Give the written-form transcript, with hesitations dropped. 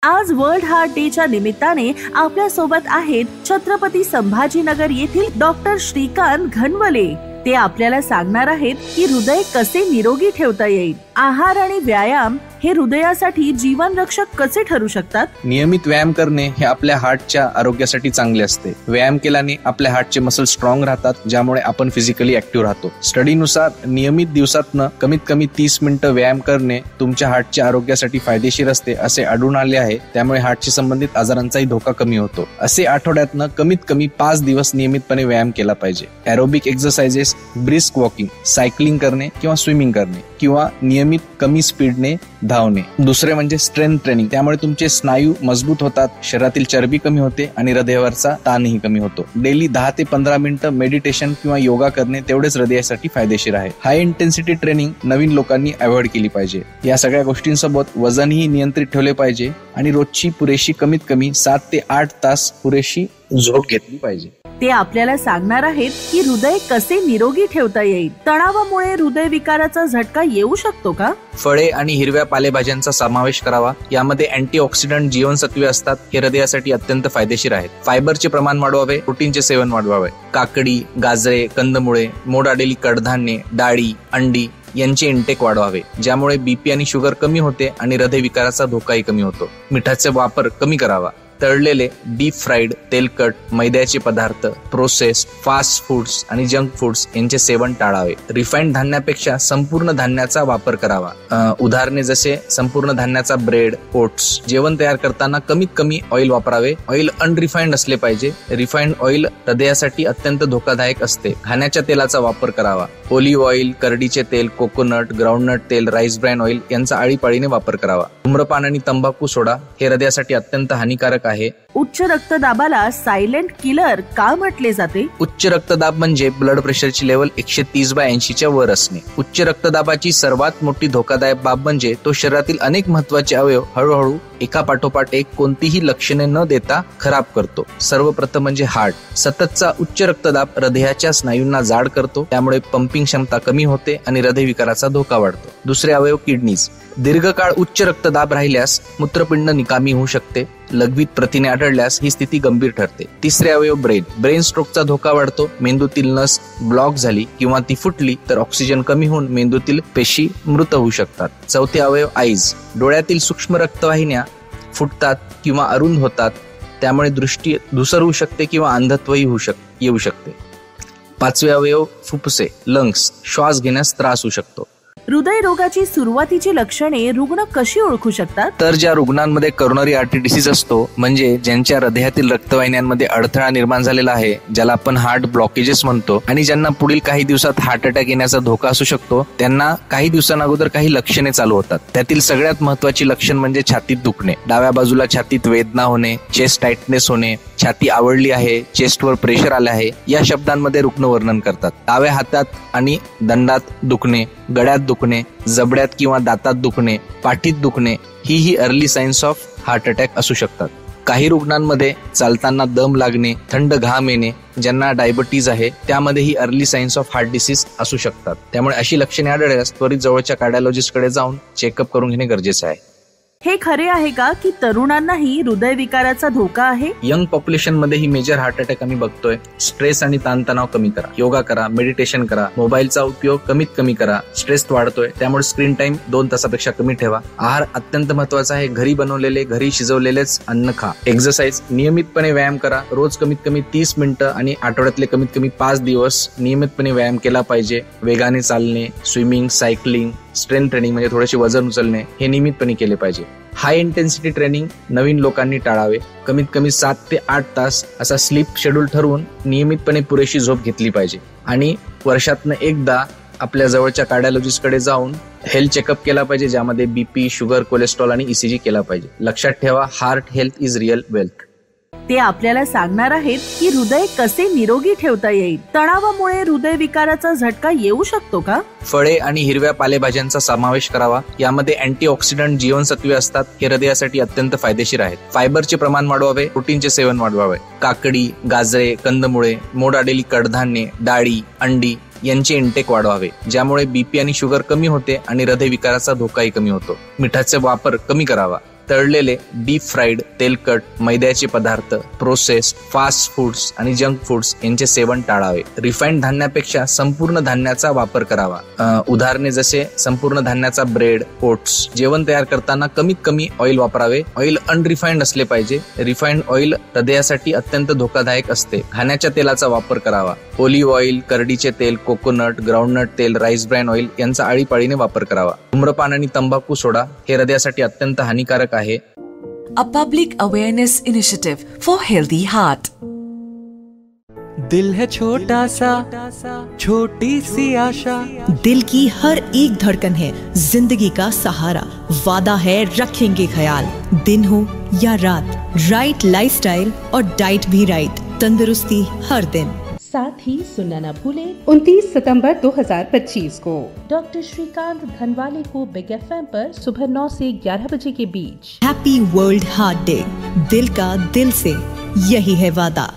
आज world heart day च्या निमित्ताने आपल्या सोबत आहेत छत्रपती संभाजीनगर येथील डॉक्टर श्रीकांत घनवले। ते आपल्याला सांगणार आहेत की हृदय कसे निरोगी ठेवता येईल। आहार आणि व्यायाम हे हृदयासाठी जीवन रक्षक कसे ठरू शकतात। नियमित व्यायाम करणे हे आपल्या हार्टच्या आरोग्यासाठी चांगले असते। व्यायाम केल्याने आपल्या हार्टचे मसल स्ट्रॉंग राहतात, ज्यामुळे आपण फिजिकली ऍक्टिव्ह राहतो। स्टडीनुसार नियमित दिवसातनं कमीत कमी 30 मिनिटं व्यायाम करणे तुमच्या हार्टच्या आरोग्यासाठी फायदेशीर असते असे आढळून आले आहे। त्यामुळे हार्टशी संबंधित आजारांचाही धोका कमी होतो। असे आठवड्यातनं कमीत कमी 5 दिवस नियमितपणे व्यायाम केला पाहिजे। Aerobic exercises, brisk walking, cycling करणे किंवा स्विमिंग करणे किंवा नियमित कमी स्पीडने धावणे। दुसरे म्हणजे स्ट्रेंथ ट्रेनिंग, त्यामुळे तुमचे स्नायू मजबूत होतात, शरीरातील चरबी कमी होते आणि हृदयावरचा ताणही कमी होतो। डेली 10 ते 15 मिनिटं मेडिटेशन किंवा योगा करणे तेवढेच हृदयासाठी फायदेशीर आहे। हाय इंटेन्सिटी ट्रेनिंग नवीन लोकांनी अवॉइड केली पाहिजे। या सगळ्या गोष्टींसोबत वजनही नियंत्रित ठेवले पाहिजे आणि रोजची पुरेशी कमीत कमी 7 ते 8 तास पुरेशी झोप घेतली पाहिजे। ते आपल्याला सांगणार आहेत की हृदय कसे निरोगी ठेवता येईल। तणावामुळे हृदय विकाराचा झटका येऊ शकतो का? फळे आणि हिरव्या पालेभाज्यांचा समावेश करावा। यामध्ये अँटीऑक्सिडंट जीवनसत्वे असतात, हे हृदयासाठी अत्यंत फायदेशीर आहेत। फायबरचे प्रमाण वाढवावे, प्रोटीनचे सेवन वाढवावे। काकडी, गाजरे, कंदमुळे, मोड आलेली कडधान्ये, डाळी, अंडी यांचे इंटेक वाढवावे, ज्यामुळे बीपी आणि शुगर कमी होते आणि हृदय विकाराचा धोकाही कमी होतो। मिठाचा वापर कमी करावा। तळलेले, डीप फ्राईड, तेलकट, मैद्याचे पदार्थ, प्रोसेस्ड, फास्ट फूड्स आणि जंक फूड्स यांचे सेवन टाळावे। रिफाइंड धान्यापेक्षा संपूर्ण धान्याचा वापर करावा। उदाहरणे जसे संपूर्ण धान्याचा ब्रेड, ओट्स। जेवण तयार करताना कमीत कमी ऑइल वापरावे। ऑइल अनरिफाइंड असले पाहिजे। रिफाइंड ऑइल हृदयासाठी अत्यंत धोकादायक असते। खाण्याच्या तेलाचा वापर करावा। ऑलिव्ह ऑइल, करडीचे तेल, कोकोनट, ग्राउंडनट तेल, राईस ब्रॅन ऑइल यांचा आळीपाळीने वापर करावा। धूम्रपान आणि तंबाखू सोडा हे हृदयासाठी अत्यंत हानिकारक आहे। उच्च रक्तदाबाला सायलेंट किलर का म्हटले जाते? उच्च रक्तदाब म्हणजे ब्लड प्रेशरची लेवल 130/80 च्या वर असणे। उच्च रक्तदाबाची सर्वात मोठी धोकादायक बाब म्हणजे तो शरीरातील अनेक महत्वाचे अवयव हळूहळू एका पाठोपाठ एक कोणतीही लक्षणे न देता खराब करतो। सर्वप्रथम म्हणजे हार्ट। सततचा उच्च रक्तदाब हृदयाच्या स्नायूंना जाड करतो, त्यामुळे पंपिंग क्षमता कमी होते आणि हृदयविकाराचा धोका वाढतो। दुसरे अवयव किडनीज। दीर्घकाळ उच्च रक्तदाब राहिल्यास मूत्रपिंड निकामी होऊ शकते। लघवीत प्रथिने आढळल्यास ही स्थिती गंभीर ठरते। तिसरे अवयव ब्रेन स्ट्रोकचा धोका वाढतो। मेंदूतील नस ब्लॉक झाली किंवा ती फुटली तर ऑक्सिजन कमी होऊन मेंदूतील पेशी मृत होऊ शकतात। चौथे अवयव आईज। डोळ्यातील सूक्ष्म रक्तवाहिन्या फुटतात किंवा अरुंद होतात, त्यामुळे दृष्टी धूसर होऊ शकते किंवा अंधत्वही येऊ शकते। पाचवे अवयव फुफ्फुसे, लंग्स। श्वास घेण्यास त्रास होऊ शकतो। हृदयरोगाची सुरुवातीची लक्षणे रुग्ण कशी ओळखू शकतात? तर ज्या रुग्णांमध्ये करोनरी आर्टरी डिसीज असतो, म्हणजे ज्यांच्या हृदयातील रक्तवाहिन्यांमध्ये अडथळा निर्माण झालेला आहे, ज्याला आपण हार्ट ब्लॉकेजेस म्हणतो, आणि ज्यांना पुढील काही दिवसात हार्ट अटॅक येण्याचा धोका असू शकतो, त्यांना काही दिवसांअगोदर काही लक्षणे चालू होतात। त्यातील सगळ्यात महत्वाची लक्षण म्हणजे छातीत दुखणे, डाव्या बाजूला छातीत वेदना होणे, चेस्ट टाइटनेस होणे, छाती आवळली आहे, चेस्टवर प्रेशर आले आहे, या शब्दांमध्ये रुग्ण वर्णन करतात। डाव्या हातात आणि दंडात दुखणे, गळ्यात दुखणे, जबड्यात किंवा दातात दुखणे, पाठीत दुखणे ही early signs of heart attack असू शकतात। काही रुग्णांमध्ये चालताना दम लागणे, थंड घाम येणे, ज्यांना डायबिटीज आहे त्यामध्ये ही early signs of heart disease असू शकतात। त्यामुळे अशी लक्षणे आढळल्यास त्वरित जवळच्या कार्डिओलॉजिस्टकडे जाऊन चेकअप करून घेणे गरजेचे आहे। हे खरे आहे का की तरुणांनाही हृदयविकाराचा धोका आहे? यंग पॉप्युलेशन मध्ये ही मेजर हार्ट अटॅक आम्ही बघतोय। स्ट्रेस आणि ताणतणाव कमी करा, योगा करा, मेडिटेशन करा, मोबाईलचा उपयोग कमीत कमी करा। स्ट्रेस वाढतोय त्यामुळे स्क्रीन टाइम 2 तासापेक्षा कमी ठेवा। आहार अत्यंत महत्वाचा आहे। घरी बनवलेले, घरी शिजवलेलेच अन्न खा। एक्सरसाइज, नियमितपणे व्यायाम करा। रोज कमीत कमी 30 मिनिटं आणि आठवड्यातले कमीत कमी 5 दिवस नियमितपणे व्यायाम केला पाहिजे। वेगाने चालणे, स्विमिंग, सायकलिंग, स्ट्रेंथ ट्रेनिंग म्हणजे थोडेसे वजन उचलणे हे नियमितपणे केले पाहिजे। हाय इंटेन्सिटी ट्रेनिंग नवीन लोकांनी टाळावे। कमीत कमी 7 ते 8 तास असा स्लीप शेड्यूल ठरवून नियमितपणे पुरेशी झोप घेतली पाहिजे। आणि वर्षातनं एकदा आपल्या जवळच्या कार्डिओलॉजिस्टकडे जाऊन हेल्थ चेकअप केला पाहिजे, ज्यामध्ये बीपी, शुगर, कोलेस्ट्रॉल आणि ईसीजी केला पाहिजे। लक्षात ठेवा, heart health is real wealth. ते आपल्याला सांगणार आहेत की हृदय कसे निरोगी ठेवता येईल। तणावामुळे हृदय विकाराचा झटका येऊ शकतो का? फळे आणि हिरव्या पालेभाज्यांचा समावेश करावा। यामध्ये अँटीऑक्सिडंट जीवनसत्वे असतात, हे हृदयासाठी अत्यंत फायदेशीर आहेत। फायबरचे प्रमाण वाढवावे, प्रोटीनचे सेवन वाढवावे। काकडी, गाजरे, कंदमुळे, मोड आलेली कडधान्ये, डाळी, अंडी यांचे इंटेक वाढवावे, ज्यामुळे बीपी आणि शुगर कमी होते आणि हृदयविकाराचा धोकाही कमी होतो। मिठाचा वापर कमी करावा। तळलेले, डीप फ्राईड, तेलकट, मैद्याचे पदार्थ, प्रोसेस्ड, फास्ट फूड्स आणि जंक फूड्स यांचे सेवन टाळावे. रिफाइंड धान्यापेक्षा संपूर्ण धान्याचा वापर करावा. उदाहरणे जसे संपूर्ण धान्याचा ब्रेड, ओट्स. जेवण तयार करताना कमीत कमी ऑइल वापरावे. ऑइल अनरिफाइंड असले पाहिजे. रिफाइंड ऑइल हृदयासाठी अत्यंत धोकादायक असते. खाण्याच्या तेलाचा वापर करावा. ऑलिव्ह ऑइल, करडीचे तेल, कोकोनट, ग्राउंडनट तेल, राईस ब्रॅन ऑइल यांचा आळीपाळीने वापर करावा. धूम्रपान आणि तंबाखू सोडा हे हृदयासाठी अत्यंत हानिकारक आहे. A public awareness initiative for healthy heart. दिल है छोटा सा, छोटी सी आशा. दिल की हर एक धड़कन है जिंदगी का सहारा. वादा है रखेंगे ख्याल, दिन हो या रात. राइट लाइफस्टाइल और डाइट भी राइट. तंदुरुस्ती हर दिन. साथ ही सुनना न भूले 29 सितंबर 2025 को डॉक्टर श्रीकांत घनवाले को बिग FM पर सुबह 9 से 11 बजे के बीच. Happy world heart day. दिल का दिल से यही है वादा.